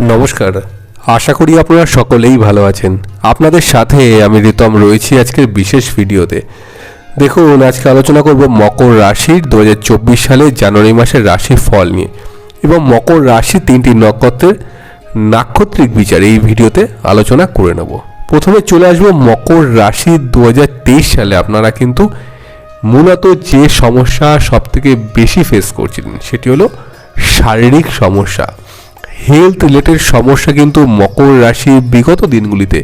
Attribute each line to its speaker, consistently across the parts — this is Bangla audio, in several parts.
Speaker 1: নমস্কার, আশা করি আপনারা সকলেই ভালো আছেন। আপনাদের সাথে আমি রিতম রয়েছি আজকের বিশেষ ভিডিওতে। দেখুন, আজকে আলোচনা করব মকর রাশির 2024 সালের জানুয়ারি মাসের রাশি ফল নিয়ে এবং মকর রাশি 3টি নক্ষত্রের নাক্ষত্রিক বিচার এই ভিডিওতে আলোচনা করে নেব। প্রথমে চলে আসবো মকর রাশি 2023 সালে আপনারা কিন্তু মূলত যে সমস্যা সবথেকে বেশি ফেস করছিলেন সেটি হলো শারীরিক সমস্যা, হেলথ রিলেটেড সমস্যা। কিন্তু মকর রাশি বিগত দিনগুলিতে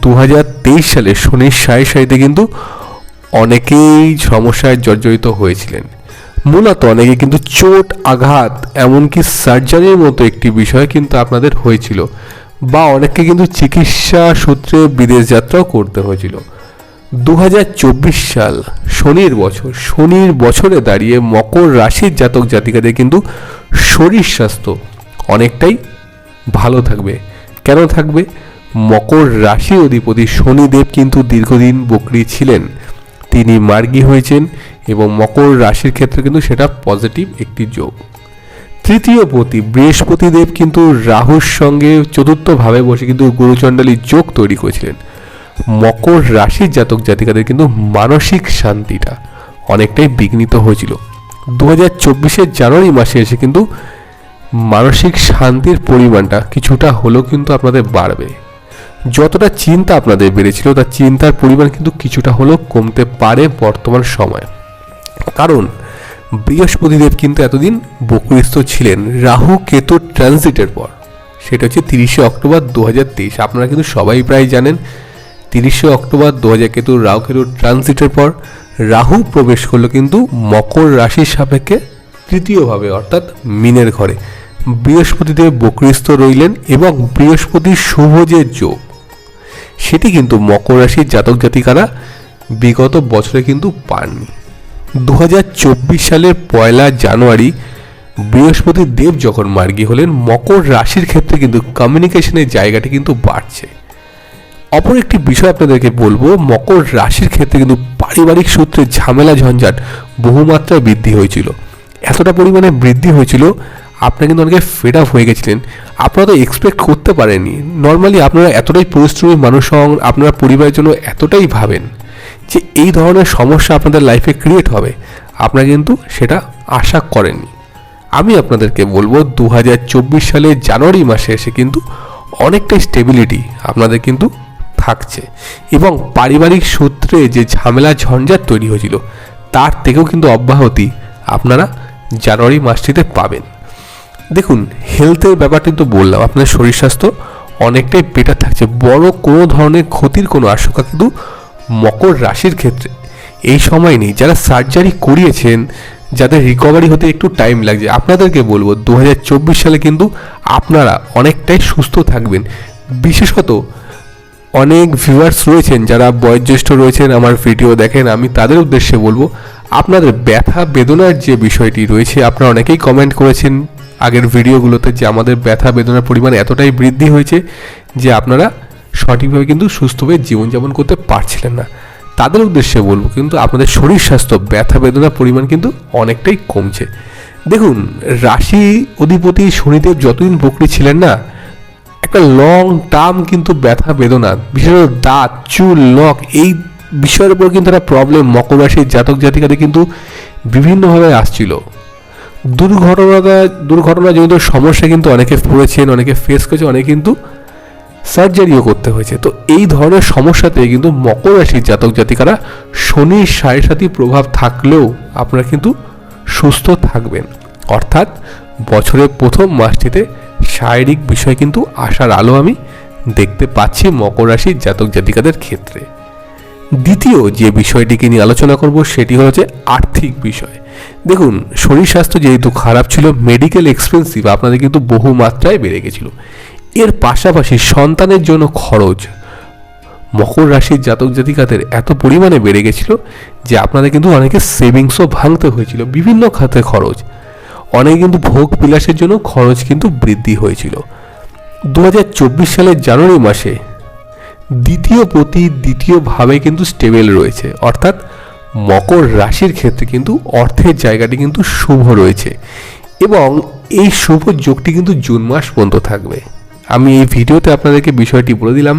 Speaker 1: 2023 সালে শনির সাড়ে কিন্তু অনেকেই সমস্যায় জর্জরিত হয়েছিলেন। মূলত অনেকে কিন্তু চোট, আঘাত, এমনকি সার্জারির মতো একটি বিষয় কিন্তু আপনাদের হয়েছিল, বা অনেককে কিন্তু চিকিৎসা সূত্রে বিদেশ যাত্রাও করতে হয়েছিল। 2024 সাল শনির বছরে দাঁড়িয়ে মকর রাশির জাতক জাতিকাদের কিন্তু শরীর স্বাস্থ্য অনেকটাই ভালো থাকবে। কেন থাকবে? মকর রাশির অধিপতি শনিদেব কিন্তু দীর্ঘদিন বকরি ছিলেন, তিনি মার্গী হয়েছেন এবং মকর রাশির ক্ষেত্রে কিন্তু সেটা পজিটিভ একটি যোগ। তৃতীয় পতি বৃহস্পতিদেব কিন্তু রাহুর সঙ্গে চতুর্থভাবে বসে কিন্তু গুরুচণ্ডালীর যোগ তৈরি করেছিলেন। মকর রাশির জাতক জাতিকাদের কিন্তু মানসিক শান্তিটা অনেকটাই বিঘ্নিত হয়েছিল। 2024 জানুয়ারি মাসে এসে কিন্তু মানসিক শান্তির পরিমাণটা কিছুটা হলেও কিন্তু আপনাদের বাড়বে। যতটা চিন্তা আপনাদের বেড়েছিল তার চিন্তার পরিমাণ কিন্তু কিছুটা হলেও কমতে পারে বর্তমান সময়। কারণ বৃহস্পতিদেব কিন্তু এতদিন বকরিস্থ ছিলেন রাহু কেতুর ট্রানজিটের পর, সেটা হচ্ছে 30শে অক্টোবর 2023। আপনারা কিন্তু সবাই প্রায় জানেন 30শে অক্টোবর 2000 কেতুর রাহু কেতুর ট্রানজিটের পর রাহু প্রবেশ করলো কিন্তু মকর রাশির সাপেক্ষে তৃতীয়ভাবে, অর্থাৎ মিনের ঘরে। বৃহস্পতিদেব বকরিস্থ রইলেন এবং বৃহস্পতির শুভ যে যোগ সেটি কিন্তু মকর রাশির জাতক জাতিকারা বিগত বছরে কিন্তু পাননি। 2024 সালের 1 জানুয়ারি বৃহস্পতি দেব যখন মার্গী হলেন, মকর রাশির ক্ষেত্রে কিন্তু কমিউনিকেশনের জায়গাটি কিন্তু বাড়ছে। অপর একটি বিষয় আপনাদেরকে বলবো, মকর রাশির ক্ষেত্রে কিন্তু পারিবারিক সূত্রে ঝামেলা ঝঞ্ঝাট বহুমাত্রায় বৃদ্ধি হয়েছিল। এতটা পরিমাণে বৃদ্ধি হয়েছিল আপনারা কিন্তু অনেকে ফেড আপ হয়ে গেছিলেন। আপনারা তো এক্সপেক্ট করতে পারেননি। নর্মালি আপনারা এতটাই পরিশ্রমী মানুষ হন, আপনারা পরিবারের জন্য এতটাই ভাবেন যে এই ধরনের সমস্যা আপনাদের লাইফে ক্রিয়েট হবে, আপনারা কিন্তু সেটা আশা করেননি। আমি আপনাদেরকে বলবো 2024 সালের জানুয়ারি মাসে এসে কিন্তু অনেকটাই স্টেবিলিটি আপনাদের কিন্তু থাকছে এবং পারিবারিক সূত্রে যে ঝামেলা ঝঞ্ঝাট তৈরি হয়েছিল তার থেকেও কিন্তু অব্যাহতি আপনারা জানুয়ারি মাসটিতে পাবেন। দেখুন, হেলথের ব্যাপারটি তো বললাম, আপনার শরীর স্বাস্থ্য অনেকটাই বেটার থাকছে। বড় কোনো ধরনের ক্ষতির কোনো আশঙ্কা কিন্তু মকর রাশির ক্ষেত্রে এই সময় নেই। যারা সার্জারি করিয়েছেন, যাদের রিকভারি হতে একটু টাইম লাগছে, আপনাদেরকে বলবো 2024 সালে কিন্তু আপনারা অনেকটাই সুস্থ থাকবেন। বিশেষত অনেক ভিউয়ার্স রয়েছেন যারা বয়োজ্যেষ্ঠ রয়েছেন, আমার ভিডিও দেখেন, আমি তাদের উদ্দেশ্যে বলবো আপনাদের ব্যথা বেদনার যে বিষয়টি রয়েছে, আপনারা অনেকেই কমেন্ট করেছেন আগের ভিডিওগুলোতে যে আমাদের ব্যথা বেদনার পরিমাণ এতটাই বৃদ্ধি হয়েছে যে আপনারা সঠিকভাবে কিন্তু সুস্থভাবে জীবনযাপন করতে পারছিলেন না। তাদের উদ্দেশ্যে বলবো কিন্তু আপনাদের শরীর স্বাস্থ্য ব্যথা বেদনার পরিমাণ কিন্তু অনেকটাই কমছে। দেখুন, রাশি অধিপতি শনিদেব যতদিন বকরি ছিলেন না, একটা লং টার্ম কিন্তু ব্যথা বেদনা, বিশেষত দাঁত, চুল, নখ, এই বিষয়ের উপর কিন্তু একটা প্রবলেম মকর রাশির জাতক জাতিকাদের কিন্তু বিভিন্নভাবে আসছিল। দুর্ঘটনাজনিত সমস্যা কিন্তু অনেকে পড়েছেন, অনেকে ফেস করেছে, অনেকে কিন্তু সার্জারিও করতে হয়েছে। তো এই ধরনের সমস্যাতে কিন্তু মকর রাশির জাতক জাতিকারা শনির সাড়ে প্রভাব থাকলেও আপনারা কিন্তু সুস্থ থাকবেন। অর্থাৎ বছরের প্রথম মাসটিতে শারীরিক বিষয় কিন্তু আশার আলো আমি দেখতে পাচ্ছি মকর রাশির জাতক জাতিকাদের ক্ষেত্রে। দ্বিতীয় যে বিষয়টিকে নিয়ে আলোচনা করব সেটি হচ্ছে আর্থিক বিষয়। দেখুন, শরীর স্বাস্থ্য যেহেতু খারাপ ছিল, মেডিকেল এক্সপেন্সিভ আপনাদের কিন্তু বহু মাত্রায় বেড়ে গেছিল। এর পাশাপাশি সন্তানের জন্য খরচ মকর রাশির জাতক জাতিকাদের এত পরিমাণে বেড়ে গেছিল যে আপনাদের কিন্তু অনেকে সেভিংসও ভাঙতে হয়েছিল। বিভিন্ন খাতে খরচ, অনেকে কিন্তু ভোগ বিলাসের জন্য খরচ কিন্তু বৃদ্ধি হয়েছিল। 2024 সালের জানুয়ারি মাসে দ্বিতীয়ভাবে কিন্তু স্টেবল রয়েছে, অর্থাৎ মকর রাশির ক্ষেত্রে কিন্তু অর্থের জায়গাটি কিন্তু শুভ রয়েছে এবং এই শুভ যোগটি কিন্তু জুন মাস পর্যন্ত থাকবে। আমি এই ভিডিওতে আপনাদেরকে বিষয়টি বলে দিলাম,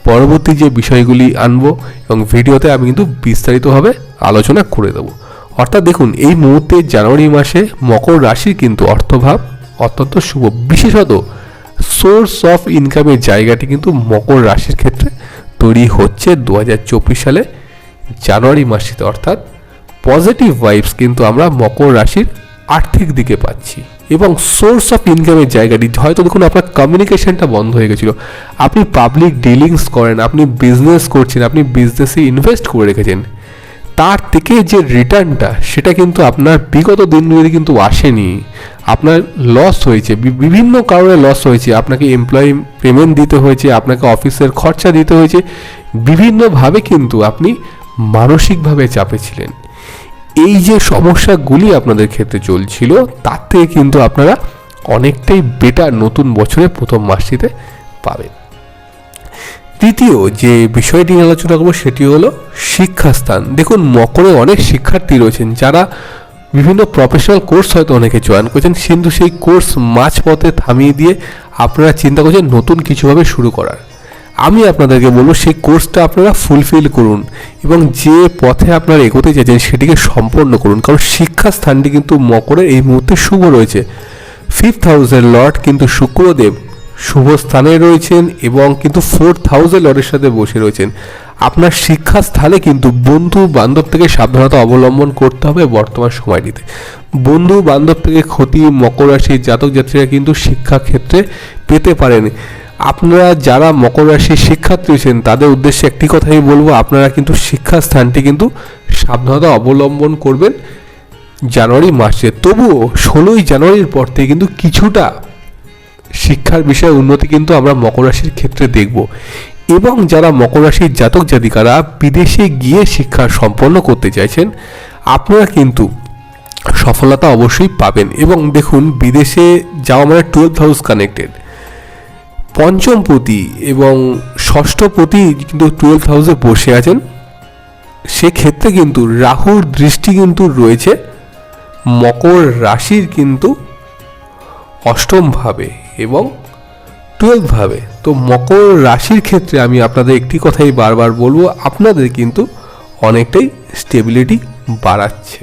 Speaker 1: পরবর্তী যে বিষয়গুলি আনবো এবং ভিডিওতে আমি কিন্তু বিস্তারিতভাবে আলোচনা করে দেবো। অর্থাৎ দেখুন, এই মুহূর্তে জানুয়ারি মাসে মকর রাশির কিন্তু অর্থভাব অত্যন্ত শুভ, বিশেষত সোর্স অফ ইনকামের জায়গাটি কিন্তু মকর রাশির ক্ষেত্রে তৈরি হচ্ছে 2024 সালে জানুয়ারি মাসেতে। অর্থাৎ পজিটিভ ভাইবস কিন্তু আমরা মকর রাশির আর্থিক দিকে পাচ্ছি। এবং সোর্স অফ ইনকামের জায়গাটি হয়তো দেখুন, আপনার কমিউনিকেশনটা বন্ধ হয়ে গেছিলো, আপনি পাবলিক ডিলিংস করেন, আপনি বিজনেস করছেন, আপনি বিজনেসে ইনভেস্ট করে রেখেছেন, তার থেকে যে রিটার্নটা সেটা কিন্তু আপনার বিগত দিনগুলিতে কিন্তু আসেনি। আপনার লস হয়েছে, বিভিন্ন কারণে লস হয়েছে, আপনাকে এমপ্লয়ি পেমেন্ট দিতে হয়েছে, আপনাকে অফিসের খরচা দিতে হয়েছে, বিভিন্নভাবে কিন্তু আপনি মানসিকভাবে চাপে ছিলেন। এই যে সমস্যাগুলি আপনাদের ক্ষেত্রে চলছিল, তার থেকে কিন্তু আপনারা অনেকটাই বেটার নতুন বছরের প্রথম মাসটিতে পাবেন। তৃতীয় যে বিষয়টি নিয়ে আলোচনা করবো সেটি হলো শিক্ষাস্থান। দেখুন, মকরে অনেক শিক্ষার্থী রয়েছেন যারা বিভিন্ন প্রফেশনাল কোর্স হয়তো অনেকে জয়েন করেছেন, কিন্তু সেই কোর্স মাঝপথে থামিয়ে দিয়ে আপনারা চিন্তা করছেন নতুন কিছুভাবে শুরু করার। আমি আপনাদেরকে বলবো, সেই কোর্সটা আপনারা ফুলফিল করুন এবং যে পথে আপনারা এগোতে চাইছেন সেটিকে সম্পন্ন করুন। কারণ শিক্ষাস্থানটি কিন্তু মকরের এই মুহূর্তে শুভ রয়েছে। 5th হাউসের লর্ড কিন্তু শুক্রদেব শুভ স্থানে রয়েছেন এবং কিন্তু 4th হাউসের লর্ডের সাথে বসে রয়েছেন। আপনার শিক্ষাস্থানে কিন্তু বন্ধু বান্ধব থেকে সাবধানতা অবলম্বন করতে হবে বর্তমান সময়টিতে। বন্ধু বান্ধব থেকে ক্ষতি মকর রাশির জাতক জাতিরা কিন্তু শিক্ষাক্ষেত্রে পেতে পারেন। আপনারা যারা মকর রাশির শিক্ষার্থী রয়েছেন তাদের উদ্দেশ্যে একটি কথাই বলবো, আপনারা কিন্তু শিক্ষাস্থানটি কিন্তু সাবধানতা অবলম্বন করবেন জানুয়ারি মাসে। তবুও 16ই জানুয়ারির পর থেকে কিন্তু কিছুটা শিক্ষার বিষয়ে উন্নতি কিন্তু আমরা মকর রাশির ক্ষেত্রে দেখব। এবং যারা মকর রাশির জাতক জাতিকারা বিদেশে গিয়ে শিক্ষা সম্পন্ন করতে চাইছেন, আপনারা কিন্তু সফলতা অবশ্যই পাবেন। এবং দেখুন, বিদেশে যাওয়া মানে 12th হাউস কানেক্টেড, পঞ্চমপতি এবং ষষ্ঠপতি কিন্তু 12th হাউসে বসে আছেন। সেক্ষেত্রে কিন্তু রাহুর দৃষ্টি কিন্তু রয়েছে মকর রাশির কিন্তু অষ্টম ভাবে এবং 12th ভাবে। তো মকর রাশির ক্ষেত্রে আমি আপনাদের একটি কথাই বারবার বলবো, আপনাদের কিন্তু অনেকটাই স্টেবিলিটি বাড়াচ্ছে।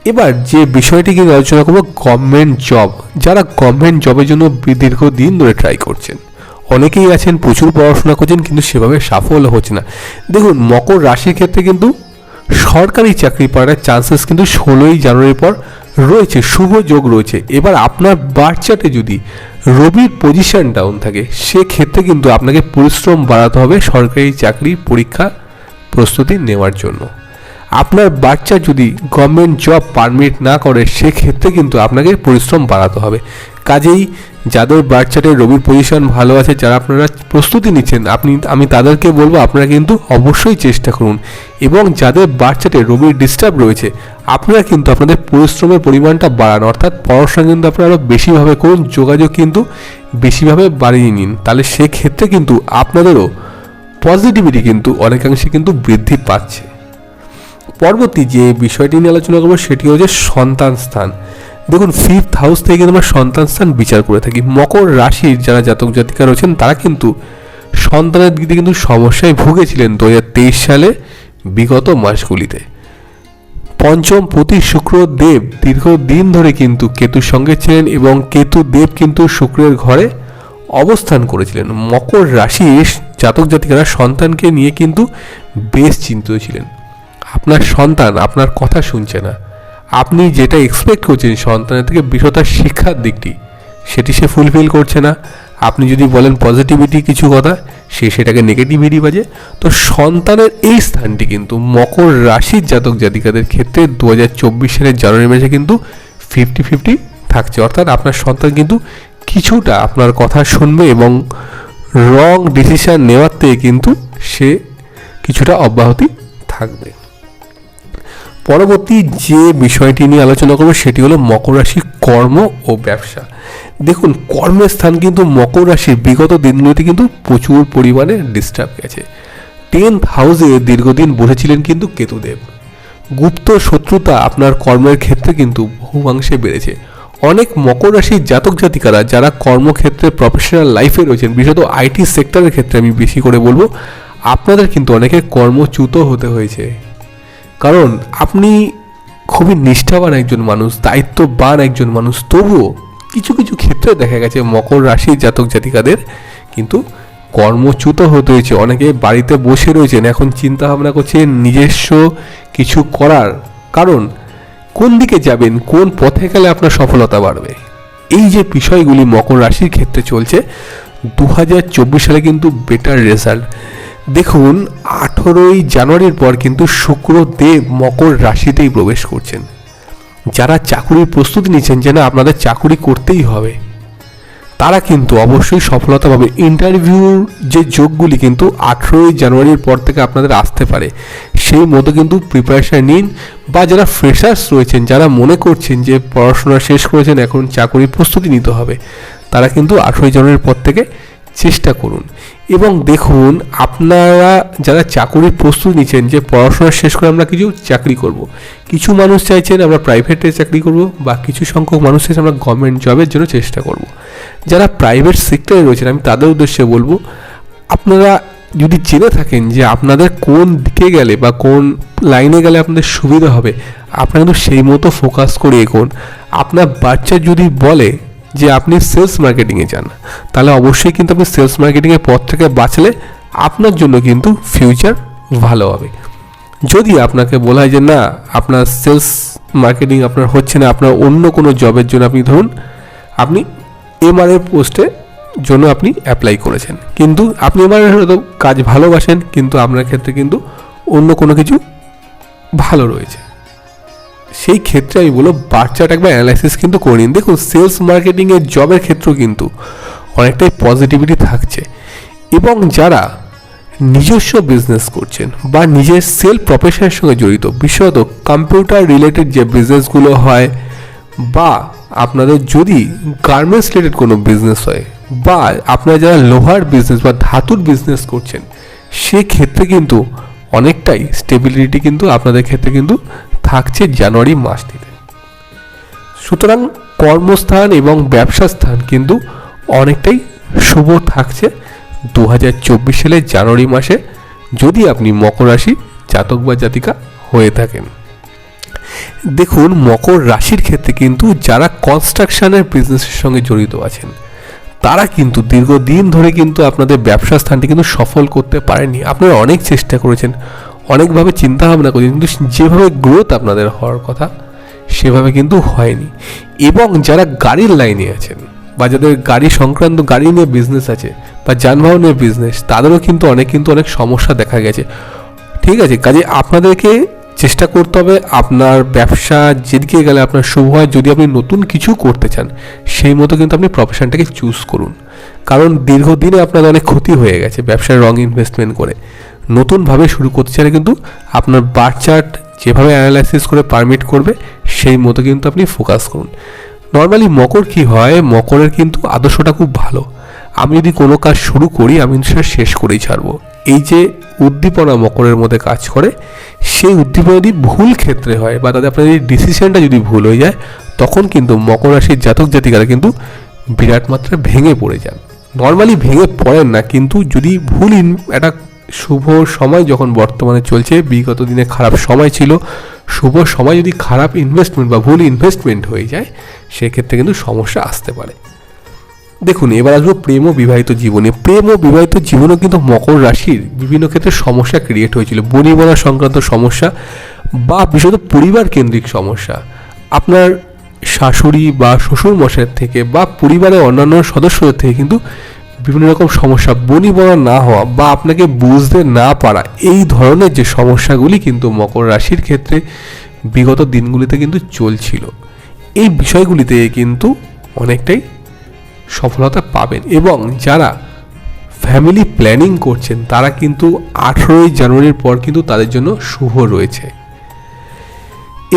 Speaker 1: এবার যে বিষয়টি কিন্তু আলোচনা করবো, গভর্নমেন্ট জব। যারা গভর্নমেন্ট জবের জন্য দীর্ঘদিন ধরে ট্রাই করছেন, অনেকেই আছেন প্রচুর পড়াশোনা করছেন কিন্তু সেভাবে সাফল্য হচ্ছে না। দেখুন, মকর রাশির ক্ষেত্রে কিন্তু সরকারি চাকরি পাওয়ার চান্সেস কিন্তু 16ই জানুয়ারির পর রয়েছে, শুভ যোগ রয়েছে। এবার আপনার বার্থ চার্টে যদি রবির পজিশন ডাউন থাকে, সেক্ষেত্রে কিন্তু আপনাকে পরিশ্রম বাড়াতে হবে সরকারি চাকরি পরীক্ষা প্রস্তুতি নেওয়ার জন্য। আপনার বাচ্চা যদি গভর্নমেন্ট জব পারমিট না করে, সেক্ষেত্রে কিন্তু আপনাকে পরিশ্রম বাড়াতে হবে। কাজেই যাদের বার্থ চার্টে রবির পজিশন ভালো আছে, যারা আপনারা প্রস্তুতি নিচ্ছেন, আমি তাদেরকে বলবো আপনারা কিন্তু অবশ্যই চেষ্টা করুন। এবং যাদের বার্থ চার্টে রবির ডিস্টার্ব রয়েছে, আপনারা কিন্তু আপনাদের পরিশ্রমের পরিমাণটা বাড়ান। অর্থাৎ পড়াশোনা কিন্তু আপনারা আরও বেশিভাবে করুন, যোগাযোগ কিন্তু বেশিভাবে বাড়িয়ে নিন। তাহলে সেক্ষেত্রে কিন্তু আপনাদেরও পজিটিভিটি কিন্তু অনেকাংশে কিন্তু বৃদ্ধি পাচ্ছে। পরবর্তী যে বিষয়টি নিয়ে আলোচনা করবো সেটি হচ্ছে সন্তান স্থান। দেখুন, 5th হাউস থেকে কিন্তু আমরা সন্তান স্থান বিচার করে থাকি। মকর রাশির যারা জাতক জাতিকা রয়েছেন তারা কিন্তু সন্তানের দিক দিয়ে কিন্তু সমস্যায় ভুগেছিলেন 2023 সালে বিগত মাসগুলিতে। পঞ্চম পতি শুক্রদেব দীর্ঘদিন ধরে কিন্তু কেতুর সঙ্গে ছিলেন এবং কেতু দেব কিন্তু শুক্রের ঘরে অবস্থান করেছিলেন। মকর রাশির জাতক জাতিকারা সন্তানকে নিয়ে কিন্তু বেশ চিন্তিত ছিলেন। আপনার সন্তান আপনার কথা শুনছে না, আপনি যেটা এক্সপেক্ট করছেন সন্তানের থেকে বিষয়টার শিক্ষার দিকটি, সেটি সে ফুলফিল করছে না। আপনি যদি বলেন পজিটিভিটি কিছু কথা, সে সেটাকে নেগেটিভিটি বাজে। তো সন্তানের এই স্থানটি কিন্তু মকর রাশির জাতক জাতিকাদের ক্ষেত্রে 2024 সালের জানুয়ারি মাসে কিন্তু 50-50 থাকছে। অর্থাৎ আপনার সন্তান কিন্তু কিছুটা আপনার কথা শুনবে এবং রং ডিসিশন নেওয়ার থেকে কিন্তু সে কিছুটা অব্যাহতি থাকবে। পরবর্তী যে বিষয়টি নিয়ে আলোচনা করবো সেটি হলো মকর রাশির কর্ম ও ব্যবসা। দেখুন, কর্মের স্থান কিন্তু মকর রাশির বিগত দিনগুলিতে কিন্তু প্রচুর পরিমাণে ডিস্টার্ব গেছে। 10th হাউসে দীর্ঘদিন বসেছিলেন কিন্তু কেতুদেব। গুপ্ত শত্রুতা আপনার কর্মের ক্ষেত্রে কিন্তু বহু অংশে বেড়েছে। অনেক মকর রাশির জাতক জাতিকারা যারা কর্মক্ষেত্রে প্রফেশনাল লাইফে রয়েছেন, বিশেষত আইটি সেক্টরের ক্ষেত্রে আমি বেশি করে বলবো, আপনাদের কিন্তু অনেকে কর্মচ্যুত হতে হয়েছে। কারণ আপনি খুবই নিষ্ঠাবান একজন মানুষ, দায়িত্ববান একজন মানুষ, তবুও কিছু কিছু ক্ষেত্রে দেখা গেছে মকর রাশির জাতক জাতিকাদের কিন্তু কর্মচ্যুত হতে হয়েছে। অনেকে বাড়িতে বসে রয়েছেন, এখন চিন্তা ভাবনা করছেন নিজস্ব কিছু করার। কারণ কোন দিকে যাবেন, কোন পথে গেলে আপনার সফলতা বাড়বে, এই যে বিষয়গুলি মকর রাশির ক্ষেত্রে চলছে, 2024 সালে কিন্তু বেটার রেজাল্ট। দেখুন 18ই জানুয়ারির পর কিন্তু শুক্রদেব মকর রাশিতেই প্রবেশ করছেন। যারা চাকুরির প্রস্তুতি নিচ্ছেন যে না আপনাদের চাকুরি করতেই হবে, তারা কিন্তু অবশ্যই সফলতা পাবে। ইন্টারভিউর যে যোগগুলি কিন্তু 18ই জানুয়ারির পর থেকে আপনাদের আসতে পারে, সেই মতো কিন্তু প্রিপারেশন নিন। বা যারা ফ্রেশার্স রয়েছেন, যারা মনে করছেন যে পড়াশোনা শেষ করেছেন এখন চাকুরির প্রস্তুতি নিতে হবে, তারা কিন্তু 18ই জানুয়ারির পর থেকে চেষ্টা করুন। এবং দেখুন আপনারা যারা চাকুরির প্রস্তুতি নিচ্ছেন যে পড়াশোনা শেষ করে আমরা কিছু চাকরি করব, কিছু মানুষ চাইছেন আমরা প্রাইভেটে চাকরি করব, বা কিছু সংখ্যক মানুষ চাইছেন আমরা গভর্নমেন্ট জবের জন্য চেষ্টা করব। যারা প্রাইভেট সেক্টরে রয়েছেন আমি তাদের উদ্দেশ্যে বলবো, আপনারা যদি জেনে থাকেন যে আপনাদের কোন দিকে গেলে বা কোন লাইনে গেলে আপনাদের সুবিধা হবে, আপনারা কিন্তু সেই মতো ফোকাস করে এগোন। আপনার বাচ্চা যদি বলে যে আপনি সেলস মার্কেটিংয়ে যান, তাহলে অবশ্যই কিন্তু আপনি সেলস মার্কেটিংয়ের পথ থেকে বাঁচলে আপনার জন্য কিন্তু ফিউচার ভালো হবে। যদি আপনাকে বলা হয় যে না আপনার সেলস মার্কেটিং আপনার হচ্ছে না, আপনার অন্য কোনো জবের জন্য আপনি ধরুন আপনি এমআরএ পোস্টে জন্য আপনি অ্যাপ্লাই করেছেন, কিন্তু আপনি এমআরএ হয়তো কাজ ভালোবাসেন, কিন্তু আপনার ক্ষেত্রে কিন্তু অন্য কোনো কিছু ভালো রয়েছে, সেই ক্ষেত্রে আমি বলবো বাচ্চাটা একবার অ্যানালাইসিস কিন্তু করে নিন। দেখুন সেলস মার্কেটিংয়ের জবের ক্ষেত্রেও কিন্তু অনেকটাই পজিটিভিটি থাকছে। এবং যারা নিজস্ব বিজনেস করছেন বা নিজের সেল প্রফেশনের সঙ্গে জড়িত, বিশেষত কম্পিউটার রিলেটেড যে বিজনেসগুলো হয়, বা আপনাদের যদি গার্মেন্টস রিলেটেড কোনো বিজনেস হয়, বা আপনারা যারা লোহার বিজনেস বা ধাতুর বিজনেস করছেন, সেক্ষেত্রে কিন্তু অনেকটাই স্টেবিলিটি কিন্তু আপনাদের ক্ষেত্রে কিন্তু থাকছে জানুয়ারি মাসটিতে। সুতরাং কর্মস্থান এবং ব্যবসা স্থান কিন্তু অনেকটাই শুভ থাকছে 2024 সালের জানুয়ারি মাসে, যদি আপনি মকর রাশি জাতক বা জাতিকা হয়ে থাকেন। দেখুন মকর রাশির ক্ষেত্রে কিন্তু যারা কনস্ট্রাকশনের বিজনেসের সঙ্গে জড়িত আছেন, তারা কিন্তু দীর্ঘদিন ধরে কিন্তু আপনাদের ব্যবসা স্থানটি কিন্তু সফল করতে পারেননি। আপনারা অনেক চেষ্টা করেছেন, অনেকভাবে চিন্তা ভাবনা করেছেন, কিন্তু যেভাবে গ্রোথ আপনাদের হওয়ার কথা সেভাবে কিন্তু হয়নি। এবং যারা গাড়ির লাইনে আছেন বা যাদের গাড়ি সংক্রান্ত গাড়ি নিয়ে বিজনেস আছে বা যানবাহনের বিজনেস, তাদেরও কিন্তু অনেক সমস্যা দেখা গেছে। ঠিক আছে, কাজে আপনাদেরকে চেষ্টা করতে হবে আপনার ব্যবসা যেদিকে গেলে আপনার শুভ হয়। যদি আপনি নতুন কিছু করতে চান, সেই মতো কিন্তু আপনি প্রফেশনটাকে চুজ করুন। কারণ দীর্ঘদিনে আপনাদের অনেক ক্ষতি হয়ে গেছে ব্যবসায় রং ইনভেস্টমেন্ট করে। নতুনভাবে শুরু করতে চাইলে কিন্তু আপনার বার্থ চার্ট যেভাবে অ্যানালাইসিস করে পারমিট করবে, সেই মতো কিন্তু আপনি ফোকাস করুন। নর্মালি মকর কি হয়, মকরের কিন্তু আদর্শটা খুব ভালো। আমি যদি কোনো কাজ শুরু করি আমি সেটা শেষ করেই ছাড়বো। এই যে উদ্দীপনা মকরের মধ্যে কাজ করে, সেই উদ্দীপনা যদি ভুল ক্ষেত্রে হয় বা তাদের আপনার এই ডিসিশনটা যদি ভুল হয়ে যায়, তখন কিন্তু মকর রাশির জাতক জাতিকারা কিন্তু বিরাট মাত্রায় ভেঙে পড়ে যান। নর্মালি ভেঙে পড়েন না, কিন্তু যদি ভুল একটা শুভ সময় যখন বর্তমানে চলছে, বিগত দিনে খারাপ সময় ছিল, শুভ সময় যদি খারাপ ইনভেস্টমেন্ট বা ভুল ইনভেস্টমেন্ট হয়ে যায়, সেক্ষেত্রে কিন্তু সমস্যা আসতে পারে। দেখুন এবার আসবো প্রেম ও বিবাহিত জীবনে। প্রেম ও বিবাহিত জীবনেও কিন্তু মকর রাশির বিভিন্ন ক্ষেত্রে সমস্যা ক্রিয়েট হয়েছিল। বনিবনা সংক্রান্ত সমস্যা বা বিশেষত পরিবার কেন্দ্রিক সমস্যা, আপনার শাশুড়ি বা শ্বশুর মশাইয়ের থেকে বা পরিবারের অন্যান্য সদস্যদের থেকে কিন্তু বিভিন্ন রকম সমস্যা, বনিবনা না হওয়া বা আপনাকে বুঝতে না পারা, এই ধরনের যে সমস্যাগুলি কিন্তু মকর রাশির ক্ষেত্রে বিগত দিনগুলিতে কিন্তু চলছিল। এই বিষয়গুলিতে কিন্তু অনেকটাই সফলতা পাবেন। এবং যারা ফ্যামিলি প্ল্যানিং করছেন, তারা কিন্তু 18ই জানুয়ারির পর কিন্তু তাদের জন্য শুভ রয়েছে।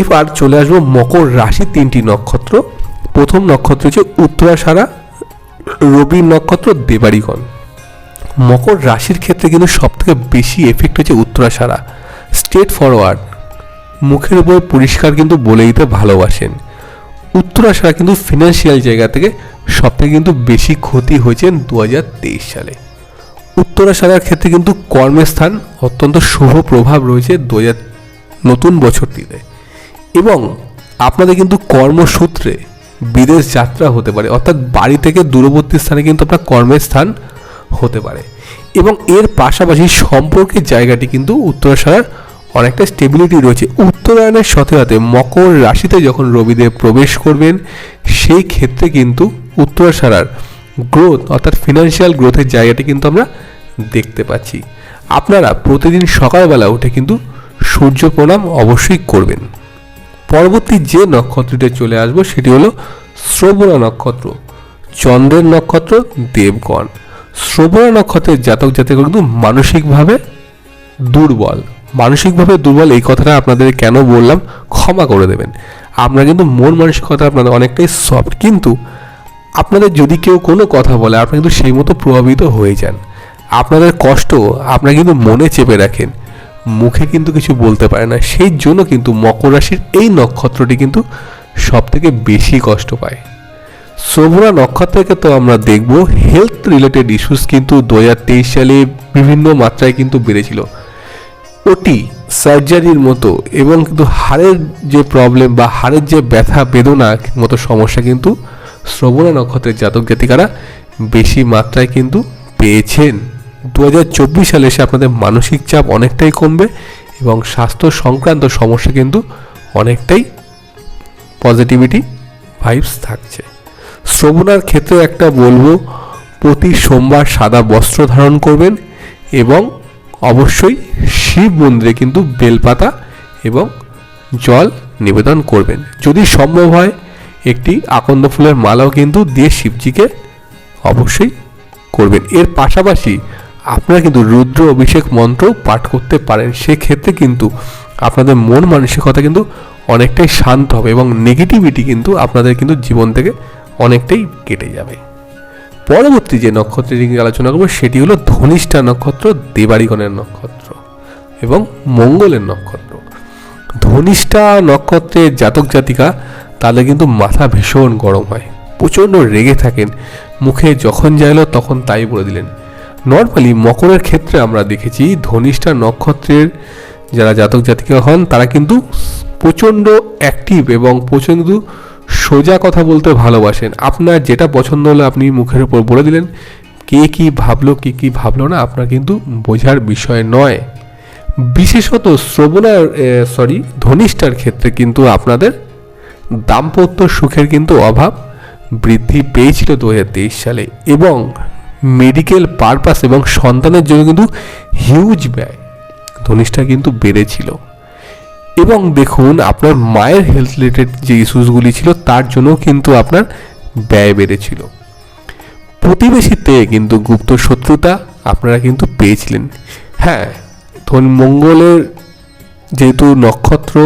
Speaker 1: এবার চলে আসবো মকর রাশি 3টি নক্ষত্র। প্রথম নক্ষত্র হচ্ছে উত্তরাষাঢ়া, রবি নক্ষত্র, দেবাড়িগণ। মকর রাশির ক্ষেত্রে কিন্তু সবথেকে বেশি এফেক্ট হচ্ছে উত্তরাষাঢ়া। স্ট্রেট ফরওয়ার্ড, মুখের উপর পরিষ্কার কিন্তু বলে দিতে ভালোবাসেন। উত্তরাশারা কিন্তু ফিনান্সিয়াল জায়গা থেকে সবথেকে কিন্তু বেশি ক্ষতি হয়েছে 2023 সালে। উত্তরাশারার ক্ষেত্রে কিন্তু কর্মের স্থান অত্যন্ত শুভ প্রভাব রয়েছে নতুন বছরটিতে, এবং আপনাদের কিন্তু কর্মসূত্রে বিদেশ যাত্রা হতে পারে, অর্থাৎ বাড়ি থেকে দূরবর্তী স্থানে কিন্তু আপনার কর্মের স্থান হতে পারে। এবং এর পাশাপাশি সম্পর্কের জায়গাটি কিন্তু উত্তরাশারার অনেকটা স্টেবিলিটি রয়েছে। উত্তরায়ণের সাথে সাথে মকর রাশিতে যখন রবিদেব প্রবেশ করবেন, সেই ক্ষেত্রে কিন্তু উত্তরাশারার গ্রোথ অর্থাৎ ফিনান্সিয়াল গ্রোথের জায়গাটি কিন্তু আমরা দেখতে পাচ্ছি। আপনারা প্রতিদিন সকালবেলা উঠে কিন্তু সূর্য প্রণাম অবশ্যই করবেন। পরবর্তী যে নক্ষত্রটি চলে আসবো সেটি হলো শ্রবণা নক্ষত্র, চন্দ্রের নক্ষত্র, দেবগণ। শ্রবণা নক্ষত্রের জাতক জাতিকা কিন্তু মানসিকভাবে দুর্বল। এই কথাটা আপনাদের কেন বললাম ক্ষমা করে দেবেন। আপনারা কিন্তু মন মানসিকতা আপনাদের অনেকটাই সফট, কিন্তু আপনাদের যদি কেউ কোনো কথা বলে আপনারা কিন্তু সেই মতো প্রভাবিত হয়ে যান। আপনাদের কষ্ট আপনারা কিন্তু মনে চেপে রাখেন, মুখে কিন্তু কিছু বলতে পারে না। সেই জন্য কিন্তু মকর রাশির এই নক্ষত্রটি কিন্তু সব থেকে বেশি কষ্ট পায়। শ্রবণা নক্ষত্রকে তো আমরা দেখব হেলথ রিলেটেড ইস্যুস কিন্তু 2023 সালে বিভিন্ন মাত্রায় কিন্তু বেড়েছিল। ওটি সার্জারির মতো এবং কিন্তু হাড়ের যে প্রবলেম বা হাড়ের যে ব্যথা বেদনা মতো সমস্যা কিন্তু শ্রবণা নক্ষত্রের জাতক জাতিকারা বেশি মাত্রায় কিন্তু পেয়েছেন। 2024 সালে এসে আপনাদের মানসিক চাপ অনেকটাই কমবে এবং স্বাস্থ্য সংক্রান্ত সমস্যা কিন্তু অনেকটাই পজিটিভিটি ভাইবস থাকছে। শ্রবণার ক্ষেত্রে একটা বলবো, প্রতি সোমবার সাদা বস্ত্র ধারণ করবেন এবং অবশ্যই শিব মন্দিরে কিন্তু বেলপাতা এবং জল নিবেদন করবেন। যদি সম্ভব হয় একটি আকন্দ ফুলের মালাও কিন্তু দিয়ে শিবজিকে অবশ্যই করবেন। এর পাশাপাশি আপনারা কিন্তু রুদ্র অভিষেক মন্ত্র পাঠ করতে পারেন। সেক্ষেত্রে কিন্তু আপনাদের মন মানসিকতা কিন্তু অনেকটাই শান্ত হবে এবং নেগেটিভিটি কিন্তু আপনাদের কিন্তু জীবন থেকে অনেকটাই কেটে যাবে। পরবর্তী যে নক্ষত্রটি নিয়ে আলোচনা করবো সেটি হলো ধনিষ্ঠা নক্ষত্র, দেবাড়িগণের নক্ষত্র এবং মঙ্গলের নক্ষত্র। ধনিষ্ঠা নক্ষত্রের জাতক জাতিকা তাহলে কিন্তু মাথা ভীষণ গরম হয়, প্রচণ্ড রেগে থাকেন, মুখে যখন চাইলো তখন তাই বলে দিলেন। নর্মালি মকরের ক্ষেত্রে আমরা দেখেছি ধনিষ্ঠা নক্ষত্রের যারা জাতক জাতিকা হন তারা কিন্তু প্রচণ্ড অ্যাক্টিভ এবং প্রচণ্ড সোজা কথা বলতে ভালোবাসেন। আপনার যেটা পছন্দ হলো আপনি মুখের উপর বলে দিলেন, কে কী ভাবলো কে কী ভাবলো না আপনার কিন্তু বোঝার বিষয় নয়। বিশেষত ধনিষ্ঠার ক্ষেত্রে কিন্তু আপনাদের দাম্পত্য সুখের কিন্তু অভাব বৃদ্ধি পেয়েছিল 2023 সালে, এবং মেডিকেল পারপাস এবং সন্তানের জন্য কিন্তু হিউজ ব্যয় ধনিষ্ঠা কিন্তু বেড়েছিল। এবং দেখুন আপনার মায়ের হেলথ রিলেটেড যে ইস্যুসগুলি ছিল তার জন্য কিন্তু আপনার ব্যয় বেড়েছিল। প্রতিবেশীতে কিন্তু গুপ্ত শত্রুতা আপনারা কিন্তু পেয়েছিলেন। হ্যাঁ, মঙ্গলের যেহেতু নক্ষত্র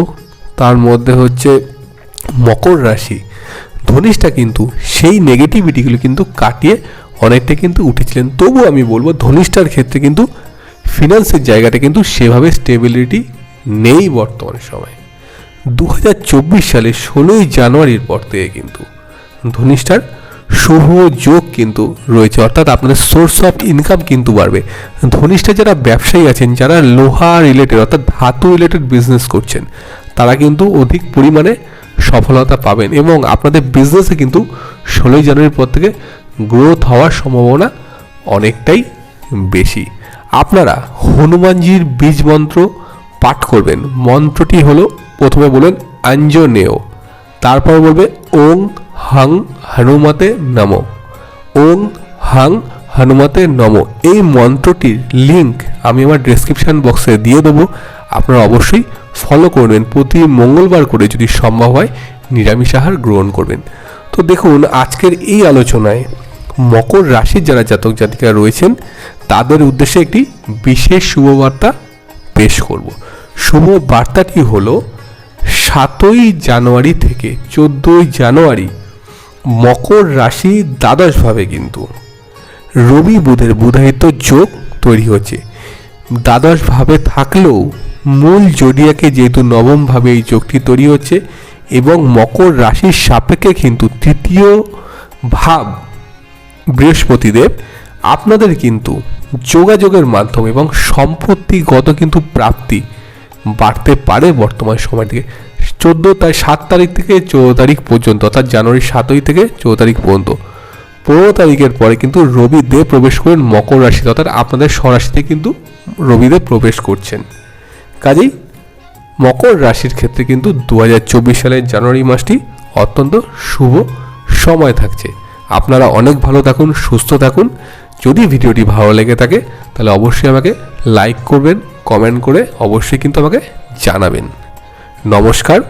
Speaker 1: তার মধ্যে হচ্ছে মকর রাশি, ধনিষ্ঠা কিন্তু সেই নেগেটিভিটিগুলো কিন্তু কাটিয়ে অনেকটা কিন্তু উঠেছিলেন। তবু আমি বলবো ধনিষ্ঠার ক্ষেত্রে কিন্তু ফিনান্সের জায়গাটা কিন্তু সেভাবে স্টেবিলিটি নেই বর্তমান সময়ে। 2024 সালে 16ই জানুয়ারির পর থেকে কিন্তু ধনিষ্ঠার শুভ যোগ কিন্তু রয়েছে, অর্থাৎ আপনাদের সোর্স অফ ইনকাম কিন্তু বাড়বে। ধনিষ্ঠা যারা ব্যবসায়ী আছেন, যারা লোহা রিলেটেড অর্থাৎ ধাতু রিলেটেড বিজনেস করছেন, তারা কিন্তু অধিক পরিমাণে সফলতা পাবেন এবং আপনাদের বিজনেসে কিন্তু 16ই জানুয়ারির পর থেকে গ্রোথ হওয়ার সম্ভাবনা অনেকটাই বেশি। আপনারা হনুমানজির বীজ মন্ত্র পাঠ করবেন। মন্ত্রটি হলো, প্রথমে বলবেন আঞ্জনেয়, তারপর বলবে ওং হাং হনুমতে নমো, ওং হাং হনুমতে নমো। এই মন্ত্রটির লিঙ্ক আমি আমার ডেসক্রিপশন বক্সে দিয়ে দেবো, আপনারা অবশ্যই ফলো করবেন। প্রতি মঙ্গলবার করে যদি সম্ভব হয় নিরামিষ আহার গ্রহণ করবেন। তো দেখুন আজকের এই আলোচনায় মকর রাশির যারা জাতক জাতিকা রয়েছেন তাদের উদ্দেশ্যে একটি বিশেষ শুভবার্তা পেশ করব। শুভ বার্তাটি হলো 7ই জানুয়ারি থেকে 14ই জানুয়ারি মকর রাশি দ্বাদশভাবে কিন্তু রবি বুধের বুধায়িত্ব যোগ তৈরি হচ্ছে। দ্বাদশভাবে থাকলেও মূল জোডিয়াকে যেহেতু নবমভাবে এই যোগটি তৈরি হচ্ছে, এবং মকর রাশির সাপেক্ষে কিন্তু তৃতীয় ভাব বৃহস্পতিদেব আপনাদের কিন্তু যোগাযোগের মাধ্যমে এবং সম্পত্তিগত কিন্তু প্রাপ্তি বাড়তে পারে বর্তমান সময় থেকে 7 তারিখ থেকে 14 তারিখ পর্যন্ত, অর্থাৎ জানুয়ারির 7 থেকে 14 তারিখ পর্যন্ত। 15 তারিখের পরে কিন্তু রবিদেব প্রবেশ করেন মকর রাশিতে, অর্থাৎ আপনাদের স্বরাশিতে কিন্তু রবিদেব প্রবেশ করছেন। কাজেই মকর রাশির ক্ষেত্রে কিন্তু 2024 সালের জানুয়ারি মাসটি অত্যন্ত শুভ সময় থাকছে। আপনারা অনেক ভালো থাকুন, সুস্থ থাকুন। যদি ভিডিওটি ভালো লেগে থাকে তাহলে অবশ্যই আমাকে লাইক করবেন, কমেন্ট করে অবশ্যই কিন্তু আমাকে জানাবেন। নমস্কার।